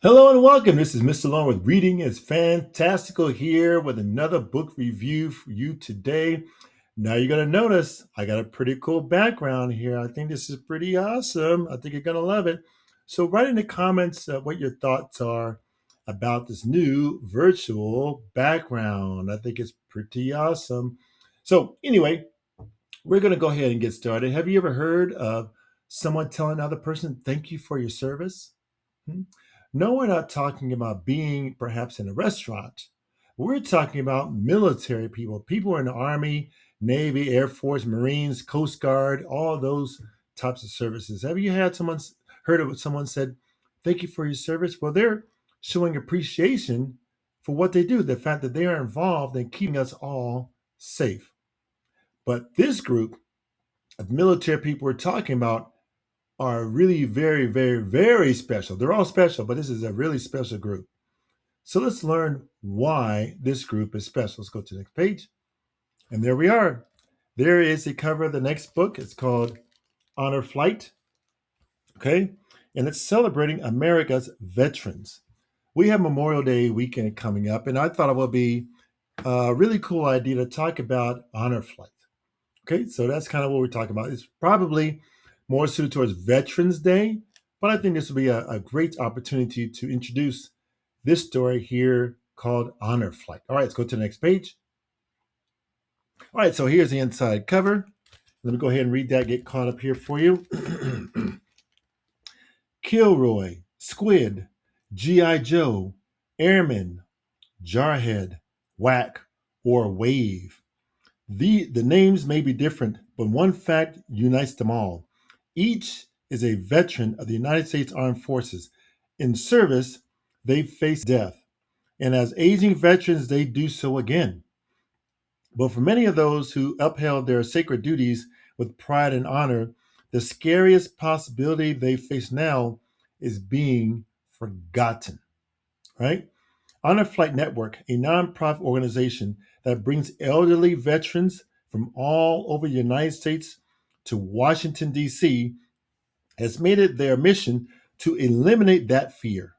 Hello and welcome. This is Mr. Long with Reading is Fantastical here with another book review for you today. Now you're going to notice I got a pretty cool background here. I think this is pretty awesome. I think you're going to love it. So write in the comments what your thoughts are about this new virtual background. I think it's pretty awesome. So anyway, we're going to go ahead and get started. Have you ever heard of someone telling another person, thank you for your service? Hmm? No, we're not talking about being perhaps in a restaurant. We're talking about military people, people in the Army, Navy, Air Force, Marines, Coast Guard, all those types of services. Have you had someone heard of someone said, thank you for your service? Well, they're showing appreciation for what they do, the fact that they are involved in keeping us all safe. But this group of military people we're talking about are really very, very, very special. They're all special, but this is a really special group. So let's learn why this group is special. Let's go to the next page. And there we are. There is a cover of the next book. It's called Honor Flight. Okay. And it's celebrating America's veterans. We have Memorial Day weekend coming up, and I thought it would be a really cool idea to talk about Honor Flight. Okay, so that's kind of what we're talking about. It's probably more suited towards Veterans Day, but I think this will be a great opportunity to introduce this story here called Honor Flight. All right, let's go to the next page. All right, so here's the inside cover. Let me go ahead and read that, get caught up here for you. Kilroy, Squid, G.I. Joe, Airman, Jarhead, Whack, or Wave. The names may be different, but one fact unites them all. Each is a veteran of the United States Armed Forces. In service, they face death, and as aging veterans, they do so again. But for many of those who upheld their sacred duties with pride and honor, the scariest possibility they face now is being forgotten, right? Honor Flight Network, a nonprofit organization that brings elderly veterans from all over the United States to Washington, D.C., has made it their mission to eliminate that fear.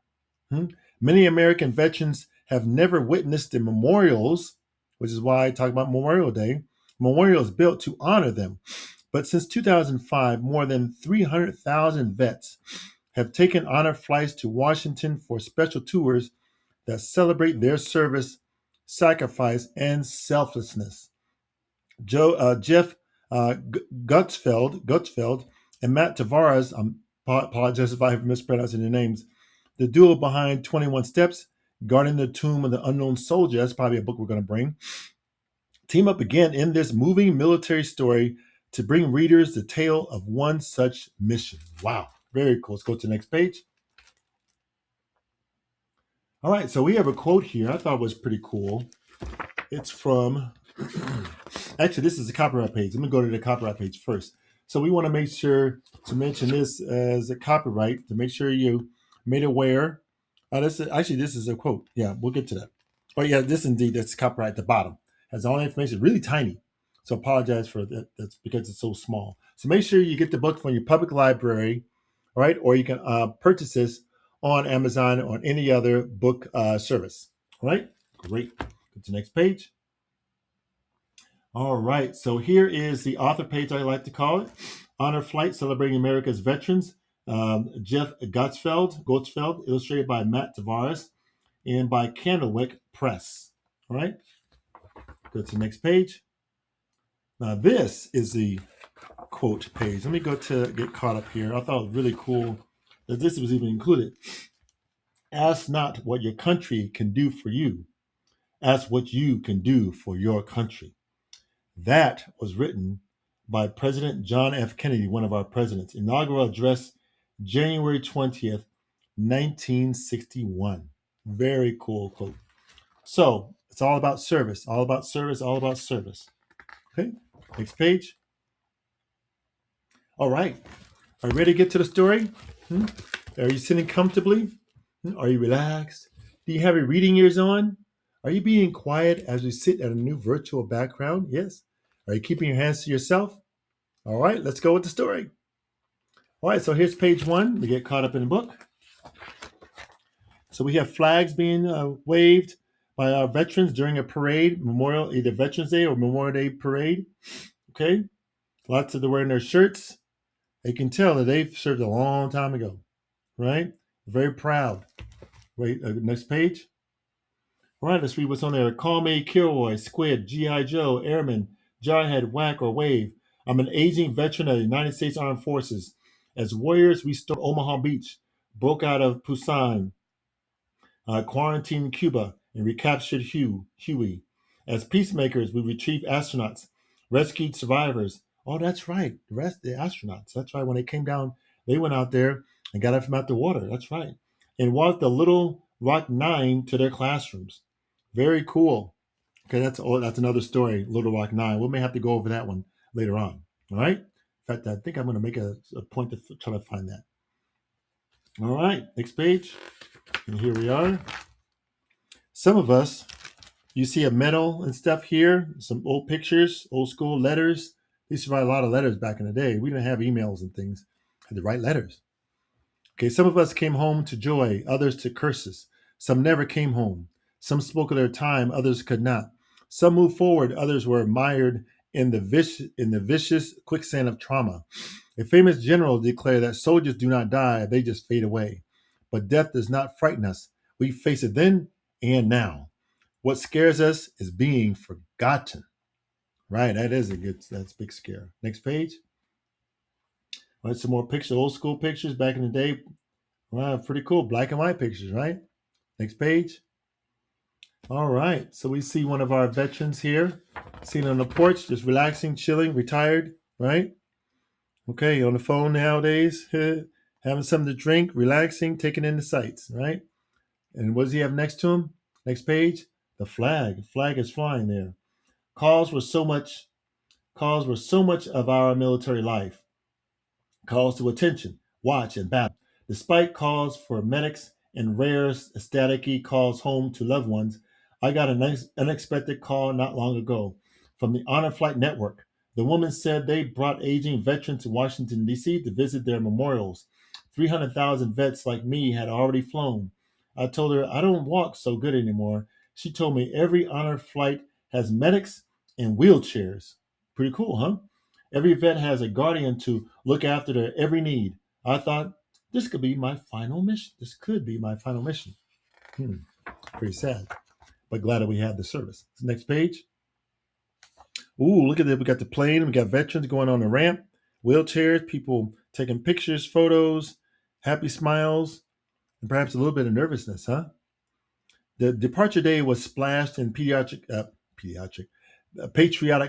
Hmm? Many American veterans have never witnessed the memorials, which is why I talk about Memorial Day, memorials built to honor them. But since 2005, more than 300,000 vets have taken honor flights to Washington for special tours that celebrate their service, sacrifice, and selflessness. Jeff Gutsfeld, and Matt Tavares, apologize if I have mispronouncing their names, the duo behind 21 Steps, Guarding the Tomb of the Unknown Soldier, that's probably a book we're going to bring, team up again in this moving military story to bring readers the tale of one such mission. Wow, very cool. Let's go to the next page. All right, so we have a quote here I thought was pretty cool. It's from, actually, this is the copyright page. Let me go to the copyright page first. So we want to make sure to mention this as a copyright to make sure you made aware. This is a quote. Yeah, we'll get to that. Oh yeah, this indeed, that's copyright at the bottom. Has all the information, really tiny. So apologize for that. That's because it's so small. So make sure you get the book from your public library, all right? Or you can purchase this on Amazon or on any other book service. All right, great. Go to the next page. All right, so here is the author page, I like to call it. Honor Flight, Celebrating America's Veterans. Jeff Gottesfeld, illustrated by Matt Tavares, and by Candlewick Press. All right, go to the next page. Now this is the quote page. Let me go to get caught up here. I thought it was really cool that this was even included. Ask not what your country can do for you. Ask what you can do for your country. That was written by President John F. Kennedy, one of our presidents. Inaugural address, January 20th, 1961. Very cool quote. So it's all about service, all about service, all about service. Okay, next page. All right. Are you ready to get to the story? Are you sitting comfortably? Are you relaxed? Do you have your reading ears on? Are you being quiet as we sit at a new virtual background? Yes. Are you keeping your hands to yourself? All right, let's go with the story. All right, so here's page one. We get caught up in the book. So we have flags being waved by our veterans during a parade, memorial, either Veterans Day or Memorial Day parade. Okay, lots of them wearing their shirts. They can tell that they've served a long time ago, right? Very proud. Wait, next page. All right, let's read what's on there. Call me Kilroy, Squid, G.I. Joe, Airman, Jarhead, Whack, or Wave. I'm an aging veteran of the United States Armed Forces. As warriors, we stormed Omaha Beach, broke out of Pusan, quarantined Cuba, and recaptured Huey. As peacemakers, we retrieved astronauts, rescued survivors. Oh, that's right. The astronauts. That's right. When they came down, they went out there and got up from out the water. That's right. And walked the Little Rock Nine to their classrooms. Very cool. Okay, that's another story, Little Rock Nine. We may have to go over that one later on. All right. In fact, I think I'm going to make a point to try to find that. All right, next page. And here we are. Some of us, you see a medal and stuff here, some old pictures, old school letters. They used to write a lot of letters back in the day. We didn't have emails and things. Had to write letters. Okay, some of us came home to joy, others to curses. Some never came home. Some spoke of their time, others could not. Some moved forward, others were mired in the vicious quicksand of trauma. A famous general declared that soldiers do not die, they just fade away. But death does not frighten us. We face it then and now. What scares us is being forgotten. Right, that's a big scare. Next page. All right, some more pictures, old school pictures back in the day. Wow, pretty cool. Black and white pictures, right? Next page. All right, so we see one of our veterans here, sitting on the porch, just relaxing, chilling, retired, right? Okay, on the phone nowadays, having something to drink, relaxing, taking in the sights, right? And what does he have next to him? Next page, the flag. The flag is flying there. Calls were so much of our military life. Calls to attention, watch, and battle. Despite calls for medics and rare ecstatic calls home to loved ones, I got an unexpected call not long ago from the Honor Flight Network. The woman said they brought aging veterans to Washington, D.C. to visit their memorials. 300,000 vets like me had already flown. I told her I don't walk so good anymore. She told me every honor flight has medics and wheelchairs. Pretty cool, huh? Every vet has a guardian to look after their every need. I thought, this could be my final mission. This could be my final mission. Pretty sad, but glad that we had the service. Next page. Ooh, look at that. We got the plane. We got veterans going on the ramp, wheelchairs, people taking pictures, photos, happy smiles, and perhaps a little bit of nervousness, huh? The departure day was splashed in patriotic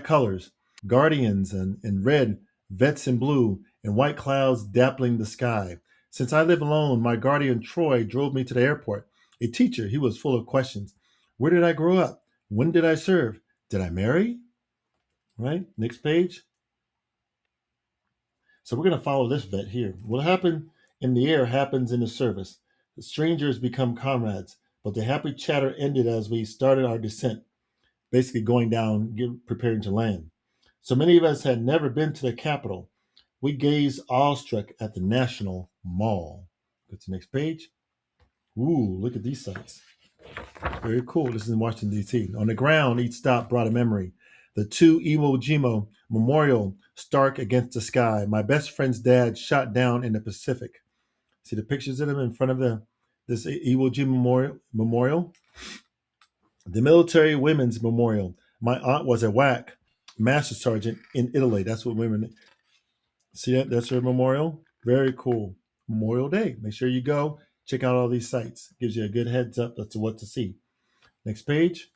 colors, guardians in red, vets in blue, and white clouds dappling the sky. Since I live alone, my guardian Troy drove me to the airport. A teacher, he was full of questions. Where did I grow up? When did I serve? Did I marry? Right? Next page. So we're going to follow this vet here. What happened in the air happens in the service. The strangers become comrades, but the happy chatter ended as we started our descent, basically going down, preparing to land. So many of us had never been to the Capitol. We gazed awestruck at the National Mall. Go to the next page. Ooh, look at these sights. Very cool. This is in Washington, D.C. On the ground, each stop brought a memory. The two Iwo Jima Memorial, stark against the sky. My best friend's dad shot down in the Pacific. See the pictures of him in front of this Iwo Jima Memorial? The Military Women's Memorial. My aunt was a WAC, Master Sergeant in Italy. That's what women see. That's her memorial. Very cool. Memorial Day. Make sure you go check out all these sites. Gives you a good heads up as to what to see. Next page.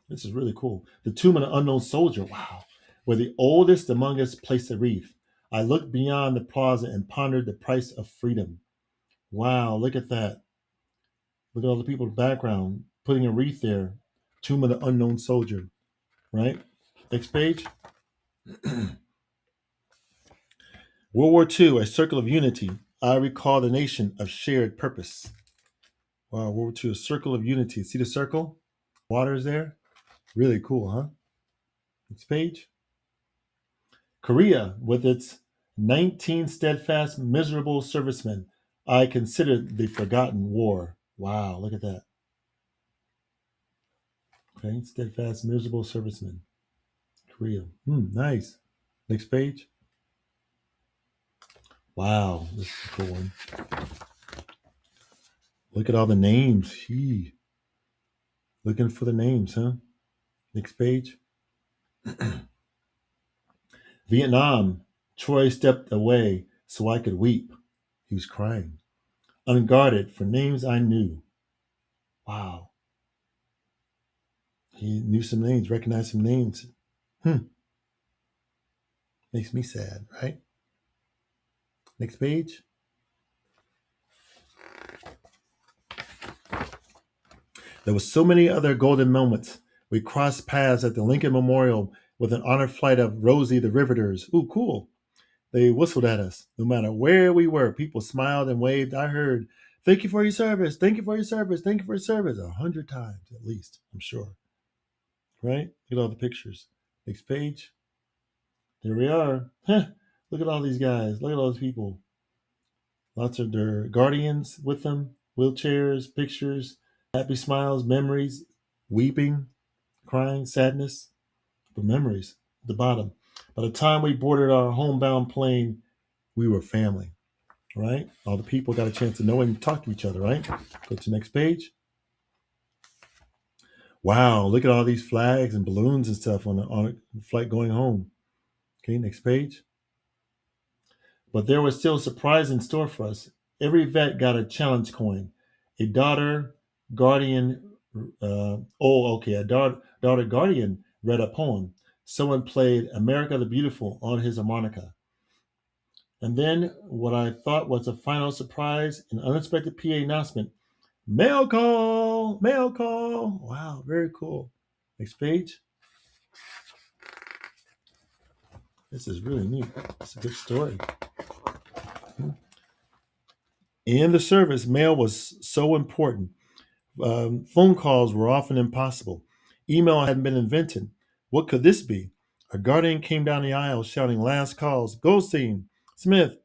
This is really cool. The Tomb of an Unknown Soldier. Wow. Where the oldest among us placed a wreath. I looked beyond the plaza and pondered the price of freedom. Wow, look at that. Look at all the people in the background putting a wreath there. Tomb of the Unknown Soldier. Right? Next page. World War II, a circle of unity. I recall the nation of shared purpose. Wow, World War II, a circle of unity. See the circle? Water is there. Really cool, huh? Next page. Korea, with its 19 steadfast, miserable servicemen. I consider the forgotten war. Wow, look at that. Okay, steadfast, miserable servicemen. Korea. Nice. Next page. Wow, this is a cool one. Look at all the names. Gee. Looking for the names, huh? Next page. Vietnam. Troy stepped away so I could weep. He was crying. Unguarded for names I knew. Wow. He knew some names, recognized some names. Makes me sad, right? Next page. There were so many other golden moments. We crossed paths at the Lincoln Memorial with an honored flight of Rosie the Riveters. Ooh, cool. They whistled at us. No matter where we were, people smiled and waved. I heard, "Thank you for your service. Thank you for your service. Thank you for your service." 100 times at least, I'm sure. Right? Look at all the pictures. Next page. There we are. Huh. Look at all these guys. Look at all these people. Lots of their guardians with them, wheelchairs, pictures, happy smiles, memories, weeping, crying, sadness, but memories at the bottom. By the time we boarded our homebound plane, we were family, right? All the people got a chance to know and talk to each other, right? Go to the next page. Wow, look at all these flags and balloons and stuff on a flight going home. Okay, next page. But there was still a surprise in store for us. Every vet got a challenge coin. A daughter guardian, a daughter guardian read a poem. Someone played America the Beautiful on his harmonica. And then what I thought was a final surprise, an unexpected PA announcement. Mail call, mail call. Wow, very cool. Next page. This is really neat. It's a good story. In the service, mail was so important. Phone calls were often impossible. Email hadn't been invented. What could this be? A guardian came down the aisle shouting last calls. Goldstein, Smith,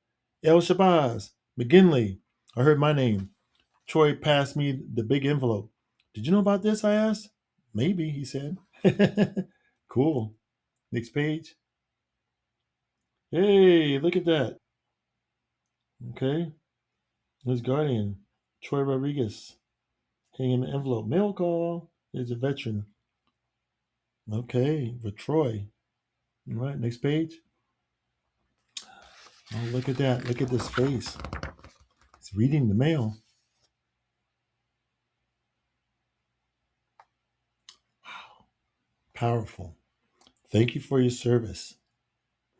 El Shabazz, McGinley. I heard my name. Troy passed me the big envelope. Did you know about this? I asked. Maybe, he said. Cool. Next page. Hey, look at that. Okay. His guardian, Troy Rodriguez, hanging an envelope. Mail call. There's a veteran. Okay, for Troy. All right, next page. Oh, look at that. Look at this face. It's reading the mail. Wow. Powerful. Thank you for your service.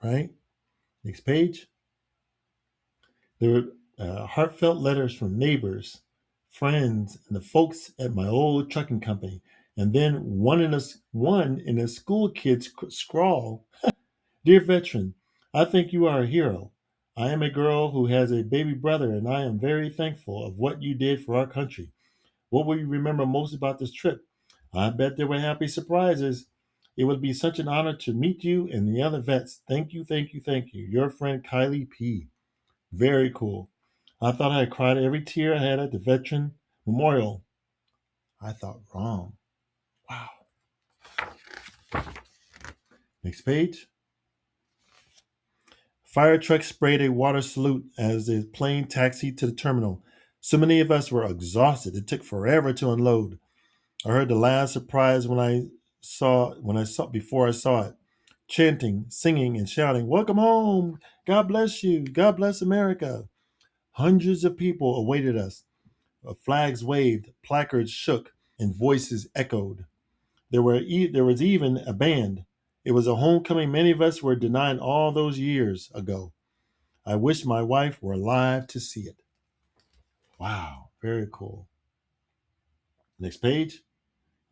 Right? Next page. There were heartfelt letters from neighbors, friends, and the folks at my old trucking company. And then one in a school kid's scrawl. Dear veteran, I think you are a hero. I am a girl who has a baby brother, and I am very thankful of what you did for our country. What will you remember most about this trip? I bet there were happy surprises. It would be such an honor to meet you and the other vets. Thank you, thank you, thank you. Your friend Kylie P. Very cool. I thought I had cried every tear I had at the Veteran Memorial. I thought wrong. Wow. Next page. Fire truck sprayed a water salute as the plane taxied to the terminal. So many of us were exhausted. It took forever to unload. I heard the last surprise before I saw it. Chanting, singing, and shouting, "Welcome home! God bless you! God bless America!" Hundreds of people awaited us. Flags waved, placards shook, and voices echoed. There was even a band. It was a homecoming many of us were denied all those years ago. I wish my wife were alive to see it. Wow, very cool. Next page.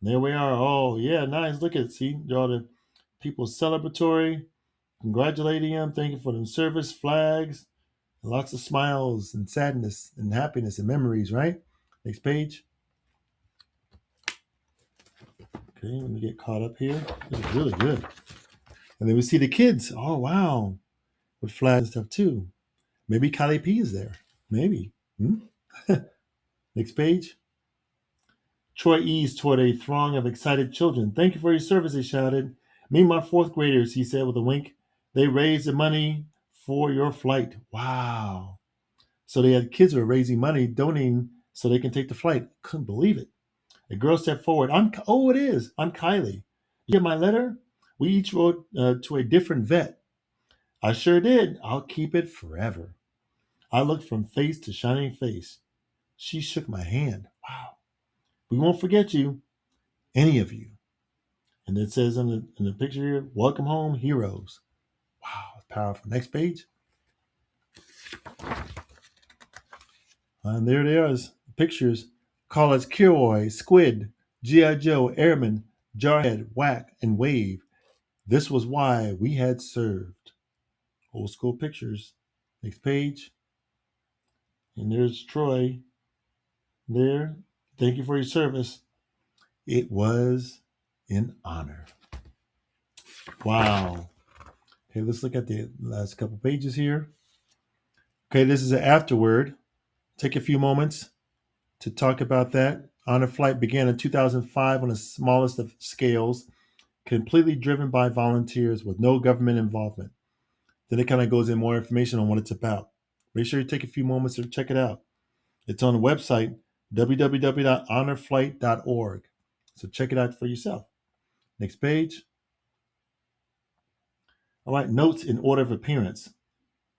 There we are. Oh, yeah, nice. Look at it. See, all the people celebratory, congratulating them, thanking for their service, flags, lots of smiles and sadness and happiness and memories, right? Next page. Okay, let me get caught up here. This is really good. And then we see the kids. Oh, wow. With flags and stuff too. Maybe Kylie P is there. Maybe. Hmm? Next page. Troy eased toward a throng of excited children. Thank you for your service, he shouted. Me and my fourth graders, he said with a wink. They raised the money for your flight. Wow. So they had kids who were raising money, donating so they can take the flight. Couldn't believe it. A girl stepped forward. It is. I'm Kylie. You get my letter? We each wrote to a different vet. I sure did. I'll keep it forever. I looked from face to shining face. She shook my hand. Wow. We won't forget you, any of you. And it says in the picture here, welcome home, heroes. Wow, powerful. Next page. And there they are, pictures. Call us Kilroy, Squid, G.I. Joe, Airman, Jarhead, Whack, and Wave. This was why we had served. Old school pictures. Next page. And there's Troy there. Thank you for your service. It was an honor. Wow. Okay, let's look at the last couple pages here. Okay, this is an afterword. Take a few moments to talk about that. Honor Flight began in 2005 on the smallest of scales, completely driven by volunteers with no government involvement. Then it kind of goes in more information on what it's about. Make sure you take a few moments to check it out. It's on the website, www.honorflight.org. So check it out for yourself. Next page. All right, notes in order of appearance.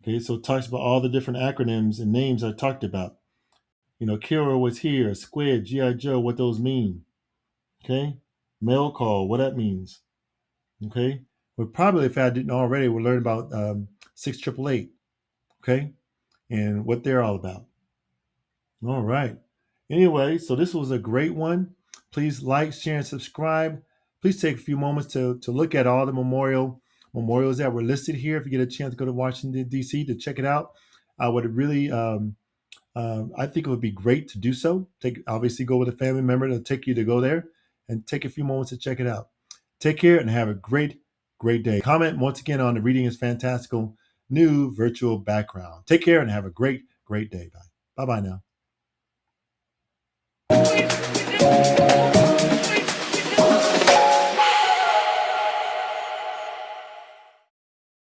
Okay, so it talks about all the different acronyms and names I talked about. You know, Kira was here, Squid, G.I. Joe, what those mean. Okay, mail call, what that means. Okay, well, probably if I didn't already, we'll learn about 6888. Okay, and what they're all about. All right. Anyway, so this was a great one. Please like, share, and subscribe. Please take a few moments to look at all the memorials that were listed here. If you get a chance to go to Washington, D.C. to check it out, I would really, I think it would be great to do so. Obviously, go with a family member to take you to go there and take a few moments to check it out. Take care and have a great, great day. Comment once again on the Reading is Fantastical new virtual background. Take care and have a great, great day. Bye. Bye-bye now.